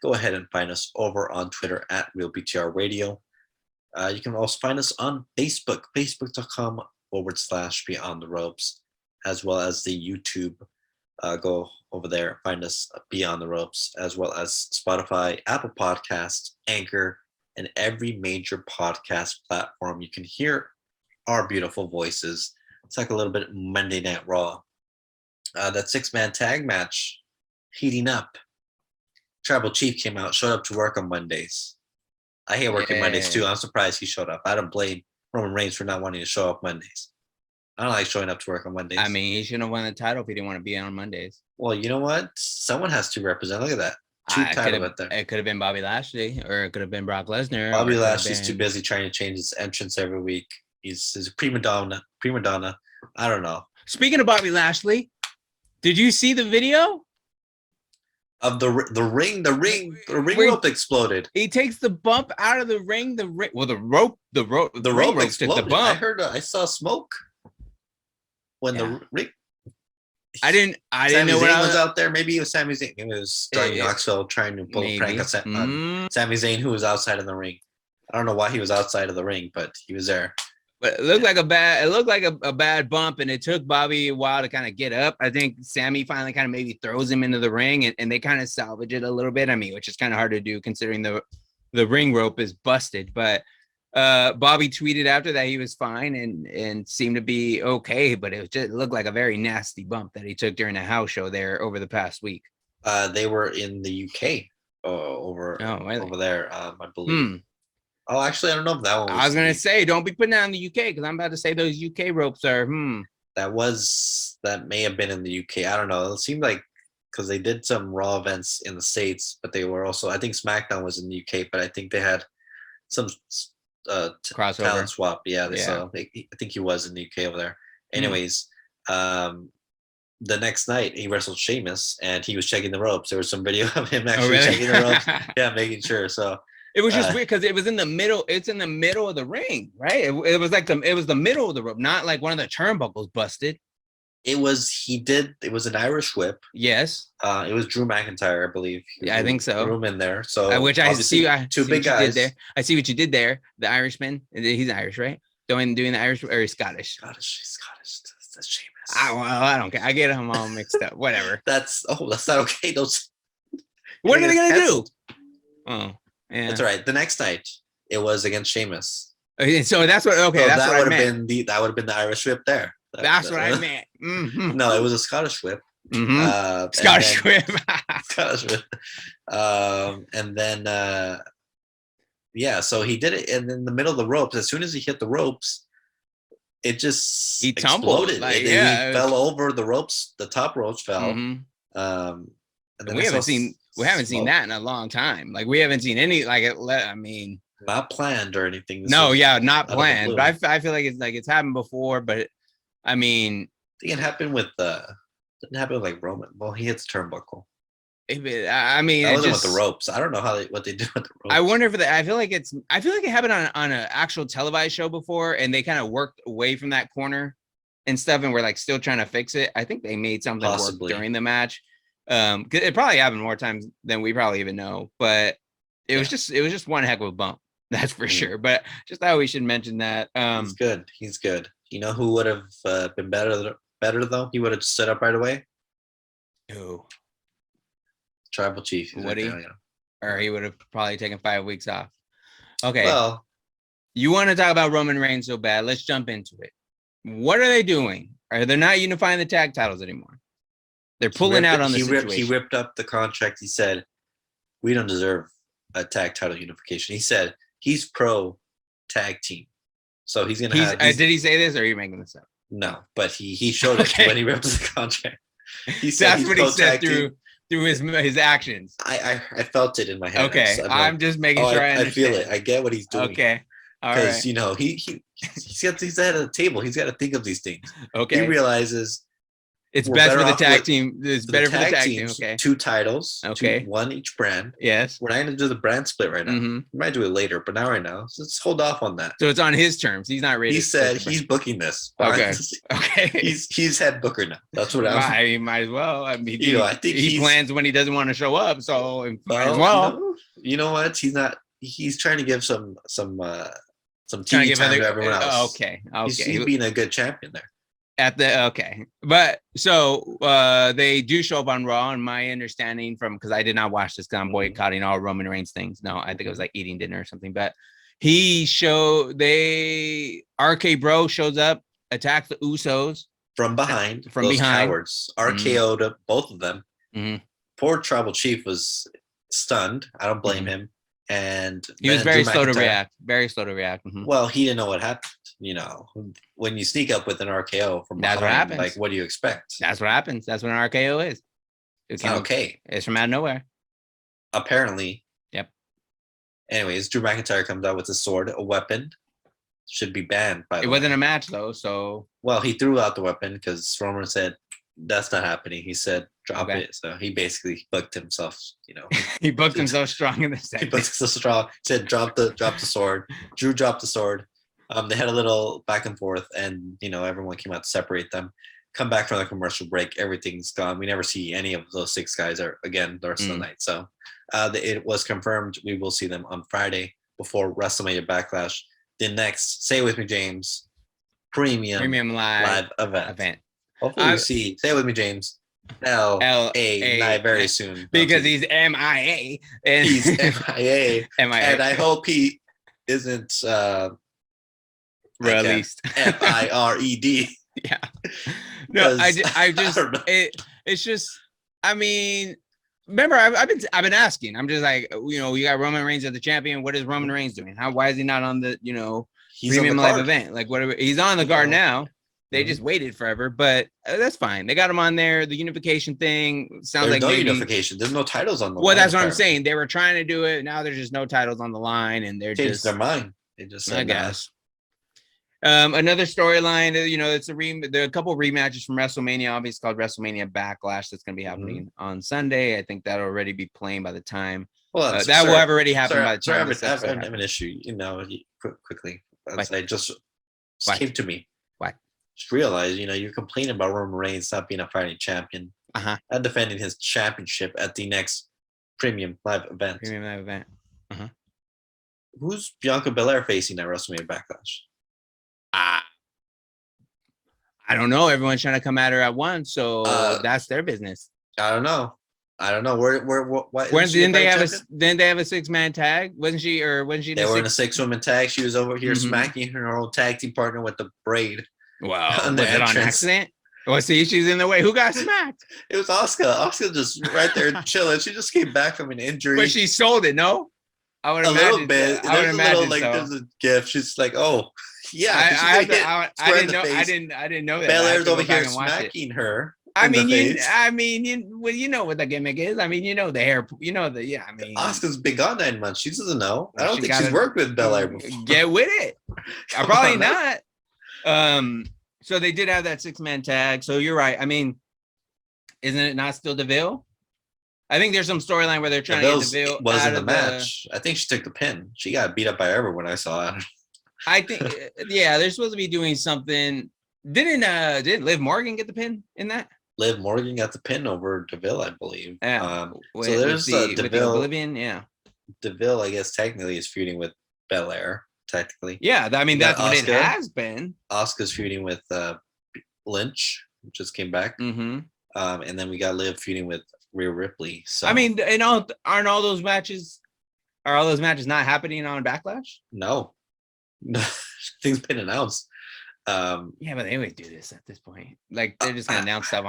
Go ahead and find us over on Twitter at RealBTR Radio. You can also find us on Facebook, facebook.com/Beyond the Ropes, as well as the YouTube. Go over there, find us Beyond the Ropes, as well as Spotify, Apple Podcasts, Anchor, and every major podcast platform. You can hear our beautiful voices. It's like a little bit Monday Night Raw. That 6-man tag match heating up. Tribal Chief came out, showed up to work on Mondays. I hate working Mondays too. I'm surprised he showed up. I don't blame Roman Reigns for not wanting to show up Mondays. I don't like showing up to work on Mondays. I mean, he shouldn't have won the title if he didn't want to be on Mondays. Well, you know what? Someone has to represent. Look at that. Two titles out there. It could have been Bobby Lashley, or it could have been Brock Lesnar. Bobby Lashley's too busy trying to change his entrance every week. He's a prima donna. I don't know. Speaking of Bobby Lashley, did you see the video? Of the ring rope exploded. He takes the bump out of the ring. The rope exploded. The bump. I saw smoke when the ring. I didn't Sami know what Zayn was out there. Maybe it was Sami Zayn. It was Johnny Knoxville trying to pull a prank on Sami Zayn, who was outside of the ring. I don't know why he was outside of the ring, but he was there. But it looked like a bad bump, and it took Bobby a while to kind of get up. I think Sammy finally kind of maybe throws him into the ring, and they kind of salvage it a little bit. I mean, which is kind of hard to do considering the ring rope is busted. But Bobby tweeted after that he was fine and seemed to be okay, but it looked like a very nasty bump that he took during a house show there over the past week. They were in the UK over there, I believe. Oh, actually, I don't know if that one was. I was gonna say, don't be putting that in the UK because I'm about to say those UK ropes are. That may have been in the UK. I don't know. It seemed like because they did some Raw events in the States, but they were also. I think SmackDown was in the UK, but I think they had some crossover talent swap. Yeah, I think he was in the UK over there. Anyways, the next night he wrestled Sheamus, and he was checking the ropes. There was some video of him actually checking the ropes. Yeah, making sure. So. It was just weird because it was in the middle. It's in the middle of the ring, right? It was like it was the middle of the rope, not like one of the turnbuckles busted. It was an Irish whip. Yes. It was Drew McIntyre, I believe. Yeah, I think so. Threw him in there. So which I see. Two big guys. I see what you did there. The Irishman. He's Irish, right? Doing the Irish or he's Scottish. Scottish. That's Sheamus. I don't care. I get them all mixed up. Whatever. That's not okay. What are they gonna do? Oh. Yeah. That's all right. The next night, it was against Sheamus. So that's what. Okay, so that's that what would I have meant. been that would have been the Irish whip there. That's what I meant. Mm-hmm. No, it was a Scottish whip. Mm-hmm. Scottish whip. Scottish whip. And then, so he did it, and in the middle of the ropes. As soon as he hit the ropes, it just he tumbled. Exploded. He fell over the ropes. The top ropes fell. Mm-hmm. And we haven't seen that in a long time. Like we haven't seen any not planned or anything. Not planned. But I feel like it's happened before. But I mean, I think it happened with didn't happen with like Roman. Well, he hits turnbuckle. I mean, that wasn't with the ropes. I don't know what they do with the ropes. I wonder if I feel like it happened on an actual televised show before, and they kind of worked away from that corner and stuff, and we're like still trying to fix it. I think they made something work during the match. It probably happened more times than we probably even know, but it was just one heck of a bump, that's for sure. But just thought we should mention that. He's good. You know who would have been better though? He would have stood up right away. Who? Tribal Chief. Would he? Or he would have probably taken 5 weeks off. Okay. Well, You want to talk about Roman Reigns so bad? Let's jump into it. What are they doing? Are they not unifying the tag titles anymore? They're pulling out on the situation. He ripped up the contract. He said, "We don't deserve a tag title unification." He said he's pro tag team, so he's gonna have. Did he say this, or are you making this up? No, but he showed it when he ripped the contract. He said that's what he said through his actions. I felt it in my head. Okay, I'm just making sure I feel it. I get what he's doing. Okay, all right. Because he's at a table. He's got to think of these things. Okay, he realizes it's best for the tag team. It's better for the tag team. Okay, 2 titles. Okay, 1 each brand. Yes, we're not going to do the brand split right now. We might do it later, but not right now. So let's hold off on that. So it's on his terms. He's not ready. He said he's booking this. Okay. Okay. He's head booker now. That's what I might as well. I mean, I think he plans when he doesn't want to show up. So might as well. You know what? He's not. He's trying to give some TV time to everyone else. Okay. He's being a good champion there. But so they do show up on Raw, and my understanding because I did not watch this because I'm boycotting all Roman Reigns things. No, I think it was like eating dinner or something. But RK Bro shows up, attacks the Usos from behind. Cowards RKO'd both of them. Poor Tribal Chief was stunned. I don't blame him. And he was very slow to react. Well, he didn't know what happened. When you sneak up with an RKO from behind, what happens. Like, what do you expect? That's what happens. That's what an RKO is. It's not okay. It's from out of nowhere. Apparently. Yep. Anyways, Drew McIntyre comes out with a sword, a weapon. Should be banned by the way. It wasn't a match though, so. Well, he threw out the weapon because Roman said that's not happening. He said drop it. So he basically booked himself, He booked himself strong in the second. He booked himself strong. Said drop the sword. Drew dropped the sword. They had a little back and forth, and everyone came out to separate them. Come back from the commercial break, everything's gone. We never see any of those 6 guys again the rest of the night. So it was confirmed we will see them on Friday before WrestleMania Backlash. The next, say it with me, James, premium live event. Hopefully we see. Say it with me, James. LA live very soon because he's MIA and he's MIA. And I hope he isn't released. FIRED. Yeah. No, I just it's just. I mean, remember I've been asking. I'm just like, you got Roman Reigns as the champion. What is Roman Reigns doing? Why is he not on the premium live event? Like whatever. He's on the card now. They just waited forever, but that's fine. They got him on there. The unification thing sounds like no unification. There's no titles on the line. Well, that's what I'm saying. They were trying to do it. Now there's just no titles on the line, and they're changed their mind. They just said, I guess. Another storyline. It's there are a couple rematches from WrestleMania. Obviously called WrestleMania Backlash. That's going to be happening on Sunday. I think that'll already be playing by the time. Well, that will have already happened by the time. I have an issue. Quickly. It just came to me. Just realize, you're complaining about Roman Reigns not being a fighting champion and defending his championship at the next premium live event. Who's Bianca Belair facing at WrestleMania Backlash? I don't know. Everyone's trying to come at her at once, so that's their business. I don't know. What? Didn't they have a 6-man tag? Wasn't she? They were in a 6-woman tag. She was over here smacking her old tag team partner with the braid. Wow. Was it on accident? Well, see, she's in the way. Who got smacked? It was Asuka. Asuka just right there chilling. She just came back from an injury. But she sold it, no? I would imagine. A little bit. There's a gift. She's like, oh, yeah. I didn't know that. Belair's over here smacking her. You know what the gimmick is. I mean, the hair, Asuka's been gone 9 months. She doesn't know. I don't think she's worked with Belair before. Get with it. Probably not. So they did have that 6-man tag. So you're right. I mean, isn't it not still DeVille? I think there's some storyline where they're trying to get DeVille was in the match. I think she took the pin. She got beat up by everyone I saw. I think, they're supposed to be doing something. Didn't Liv Morgan get the pin in that? Liv Morgan got the pin over DeVille, I believe. Yeah. So there's DeVille. Oblivion, yeah. DeVille, I guess, technically is feuding with Belair. Technically, yeah. I mean, that's what it has been. Asuka's feuding with Lynch, who just came back, and then we got Liv feuding with Rhea Ripley. So I mean, aren't all those matches? Are all those matches not happening on Backlash? No, Nothing's been announced. Yeah, but they always do this at this point. Like they're just gonna announce stuff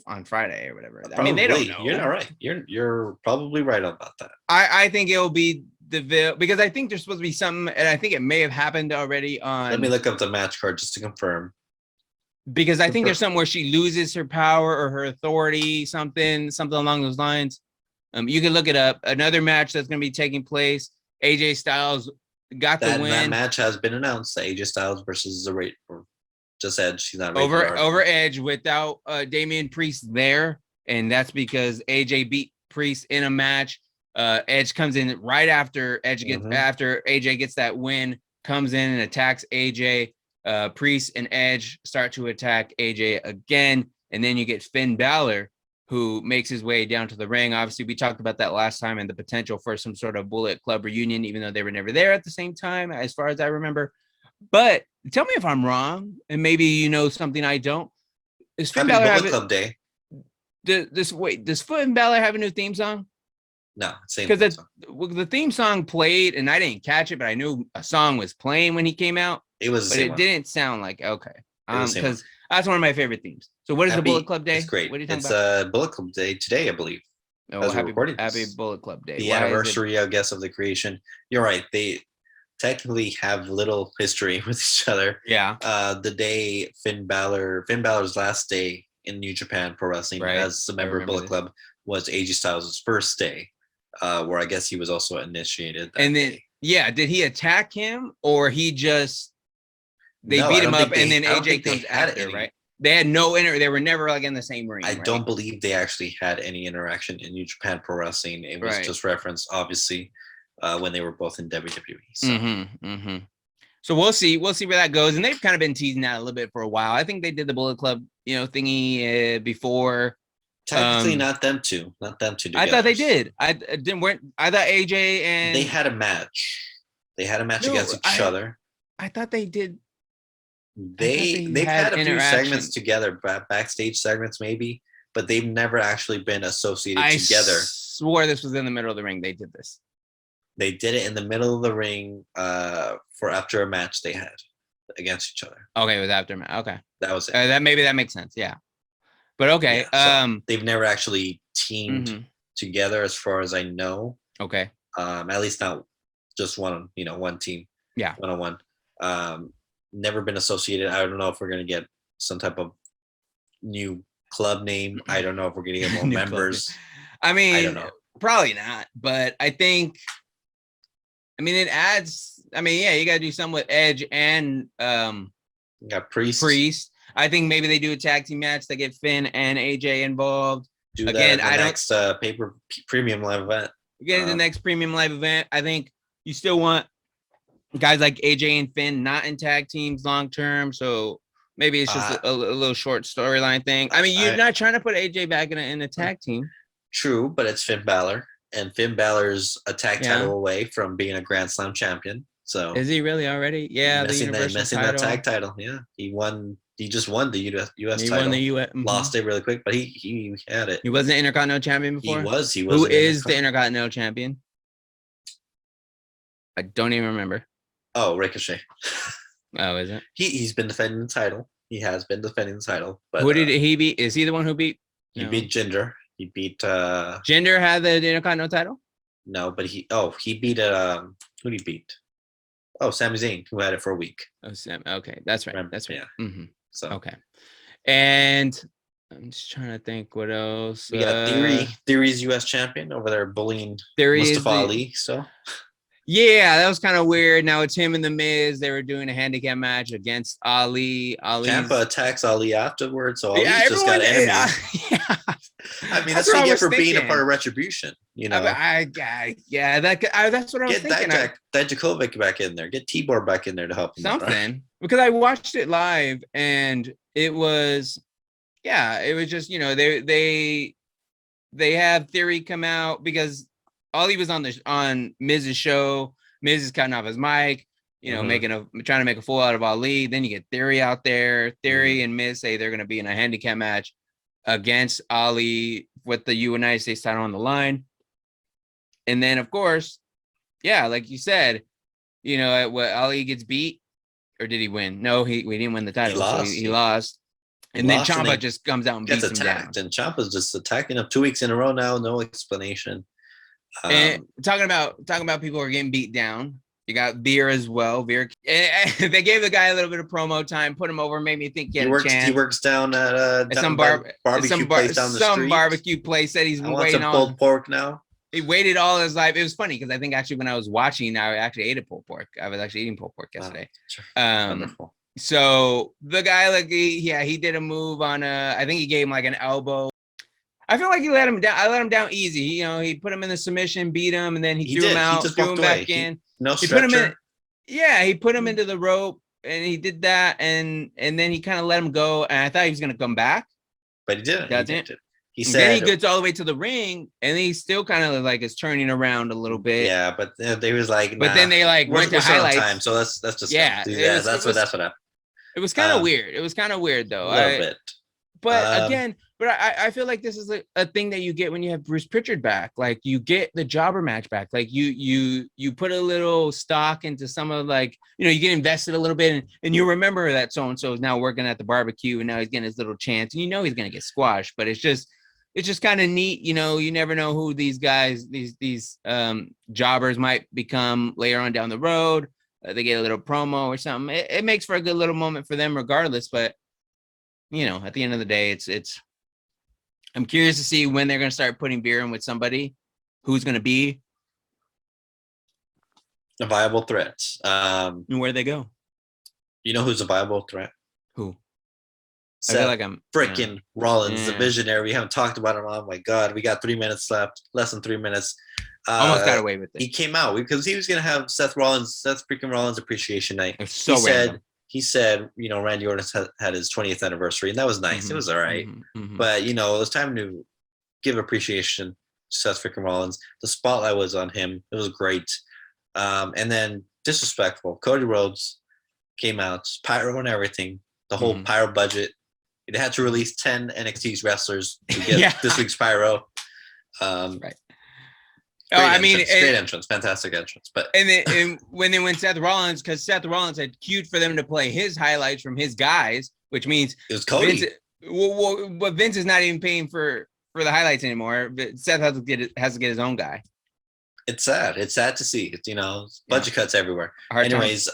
on Friday or whatever. Probably, I mean, they don't know. You're not right. You're probably right about that. I think it'll be Deville because I think there's supposed to be something, and I think it may have happened already on. Let me look up the match card just to confirm. Because I think there's something where she loses her power or her authority, something along those lines. You can look it up. Another match that's going to be taking place. AJ Styles got the win. That match has been announced. AJ Styles versus the rate or just Edge. She's not over Edge without Damian Priest there, and that's because AJ beat Priest in a match. Edge comes in right after after AJ gets that win, comes in and attacks AJ. Priest and Edge start to attack AJ again, and then you get Finn Balor, who makes his way down to the ring. Obviously, we talked about that last time and the potential for some sort of Bullet Club reunion, even though they were never there at the same time, as far as I remember. But tell me if I'm wrong, and maybe you know something I don't. Is Finn Balor Bullet Club Day? Does Finn Balor have a new theme song? No, same. Because the theme song played, and I didn't catch it, but I knew a song was playing when he came out. It was, but it didn't sound like okay. Because that's one of my favorite themes. So what is the Bullet Club Day? It's great. What are you talking about? It's Bullet Club Day today, I believe. Oh, happy Bullet Club Day. The anniversary, I guess, of the creation. You're right. They technically have little history with each other. Yeah. The day Finn Balor's last day in New Japan Pro Wrestling as a member of Bullet Club was AJ Styles' first day, where I guess he was also initiated. And then, did he attack him or he just beat him up and then AJ comes after, right? They had they were never like in the same ring. I don't believe they actually had any interaction in New Japan Pro Wrestling. It was just referenced, obviously, when they were both in WWE. So. So we'll see where that goes. And they've kind of been teasing that a little bit for a while. I think they did the Bullet Club, thingy before. Technically, not them two. Together. I thought they did. I thought AJ and they had a match. They had a match against each other. I thought they did. They've had a few segments together, backstage segments maybe, but they've never actually been associated together. I swore this was in the middle of the ring. They did this. They did it in the middle of the ring for after a match they had against each other. Okay, it was after a match. Okay, that was it. That makes sense. Yeah, but okay. Yeah, so they've never actually teamed together, as far as I know. Okay. At least not just one team. Yeah. 1-on-1. Never been associated. I don't know if we're gonna get some type of new club name. I don't know if we're gonna get more members. I mean, I don't know. Probably not, but I think. I mean, it adds. I mean, you got to do something with Edge and you got Priest. I think maybe they do a tag team match. They get Finn and AJ involved. Do again. That next premium live event. Again, the next premium live event. I think you still want guys like AJ and Finn not in tag teams long term. So maybe it's just a little short storyline thing. I mean, you're not trying to put AJ back in a tag team. True, but it's Finn Balor, and Finn Balor's a tag title away from being a Grand Slam champion. So is he really already? Yeah, missing that tag title. Yeah, he won. He just won the U.S. title. Won the U.S. Lost it really quick, but he had it. He wasn't Intercontinental champion before. He was. Who is the Intercontinental champion? I don't even remember. Oh, Ricochet. Oh, is it? He's been defending the title. He has been defending the title. But who did he beat? Is he the one who beat? He beat Jinder. He beat Jinder had the Intercontinental title? No, but he beat who did he beat? Oh, Sami Zayn, who had it for a week. Oh, Sam. Okay, that's right. That's right. Yeah. Mm-hmm. So okay. And I'm just trying to think what else. We got Theory's US champion over there bullying Mustafa Ali. So yeah, that was kind of weird. Now it's him and the Miz. They were doing a handicap match against Ali. Ciampa attacks Ali afterwards, so Ali's just got enemies. I mean, that's what you get for being a part of Retribution. That's what I was thinking. Get Dijakovic back in there. Get Tibor back in there to help him. Something. Because I watched it live and it was just, they have Theory come out because Ali was on Miz's show. Miz is cutting off his mic, trying to make a fool out of Ali. Then you get Theory out there. Theory and Miz say they're going to be in a handicap match against Ali with the United States title on the line. And then, of course, like you said, what Ali gets beat Or did he win? No, we didn't win the title. He lost. And then Ciampa just comes out and beats him down. And Ciampa's just attacking him 2 weeks in a row now. No explanation. And talking about people who are getting beat down. You got Veer as well. Veer, they gave the guy a little bit of promo time, put him over, made me think he had a chance. He works down at some barbecue place down the street. Some barbecue place that he's been waiting on. Pulled pork now. He waited all his life. It was funny because I think actually when I was watching, I actually ate a pulled pork. I was actually eating pulled pork yesterday. Wonderful. So the guy, like, he did a move on I think he gave him like an elbow. I feel like he let him down. I let him down easy. He put him in the submission, beat him, and then he threw him out, threw him back in. No stretcher. He put him in. He put him into the rope, and he did that, and then he kind of let him go. And I thought he was gonna come back, but he didn't. He said. Then he gets all the way to the ring, and he still kind of like is turning around a little bit. Yeah, but they was like. Nah, but then they like went to highlights. Time, so that's just that's what happened. It was kind of weird. It was kind of weird though. A little bit. But again, I feel like this is a thing that you get when you have Bruce Pritchard back. Like you get the jobber match back. Like you put a little stock into some of like, you get invested a little bit and you remember that so-and-so is now working at the barbecue and now he's getting his little chance and he's going to get squashed, but it's just kind of neat. You never know who these guys, these jobbers might become later on down the road. They get a little promo or something. It makes for a good little moment for them regardless, but at the end of the day, it's. I'm curious to see when they're going to start putting Veer in with somebody who's going to be a viable threat. And where they go? You know who's a viable threat? Who? Seth, I feel like I'm freaking Rollins, the visionary. We haven't talked about him. Oh my God, we got 3 minutes left. Less than 3 minutes. Almost got away with it. He came out because he was going to have Seth freaking Rollins appreciation night. It's so random. He said, Randy Orton had his 20th anniversary, and that was nice. It was all right. But, it was time to give appreciation to Seth freaking Rollins. The spotlight was on him. It was great. And then disrespectful. Cody Rhodes came out, pyro and everything, the whole pyro budget. It had to release 10 NXT wrestlers to get this week's pyro. Right. Great entrance, fantastic entrance. But and when they went Seth Rollins, because Seth Rollins had queued for them to play his highlights from his guys, which means it was Cody. But Vince is not even paying for the highlights anymore. But Seth has to get his own guy. It's sad. It's sad to see. It's budget cuts everywhere. Anyways,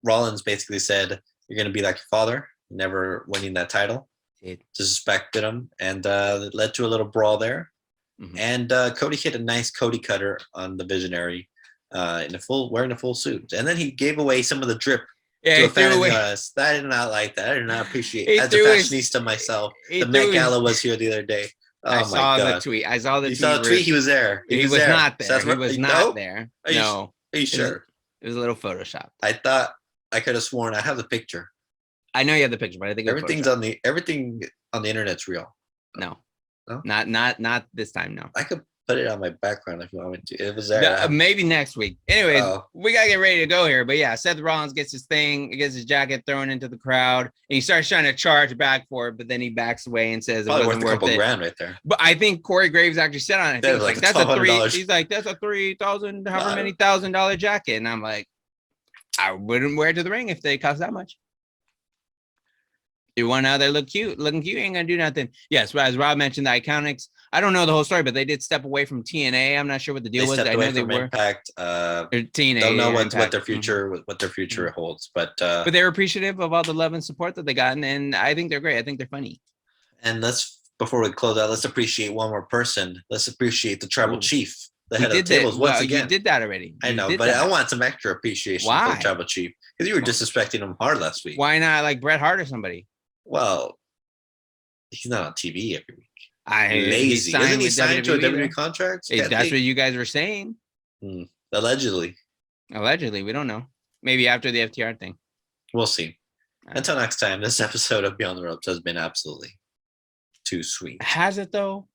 Rollins basically said, "You're going to be like your father, never winning that title." Disrespected him, and it led to a little brawl there. And Cody hit a nice Cody cutter on the Visionary wearing a full suit. And then he gave away some of the drip to a fan of us. I did not like that. I did not appreciate it. As a fashionista myself, the Met Gala was here the other day. I saw the tweet. I saw the tweet. You saw the tweet? He was there. He was not there. He was not there. No. Are you sure? It was a little Photoshop. I thought I could have sworn I have the picture. I know you have the picture, but I think everything on the internet's real. No. Not this time. No. I could put it on my background if you want me to. It was there. Maybe next week. Anyways, we gotta get ready to go here. But yeah, Seth Rollins gets his thing, gets his jacket thrown into the crowd, and he starts trying to charge back for it, but then he backs away and says it wasn't worth a couple grand right there. But I think Corey Graves actually said on it. That's like that's a $3. He's like, that's a $3,000, however many $1,000 jacket, and I'm like, I wouldn't wear it to the ring if they cost that much. You want out there looking cute, you ain't gonna do nothing. Yes, as Rob mentioned, the Iconics. I don't know the whole story, but they did step away from TNA. I'm not sure what the deal was. I know they were Impact. TNA. Don't know what their future holds, but they were appreciative of all the love and support that they got, and I think they're great. I think they're funny. And before we close out, let's appreciate one more person. Let's appreciate the Tribal Chief, the head of the tables. Once again, you did that already. I know, but I want some extra appreciation for the Tribal Chief because you were disrespecting him hard last week. Why not like Bret Hart or somebody? Well, he's not on TV every week. Lazy. Isn't he signed to a WWE contract? That's what you guys were saying. Allegedly. We don't know. Maybe after the FTR thing. We'll see. Until next time, this episode of Beyond the Ropes has been absolutely too sweet. Has it though?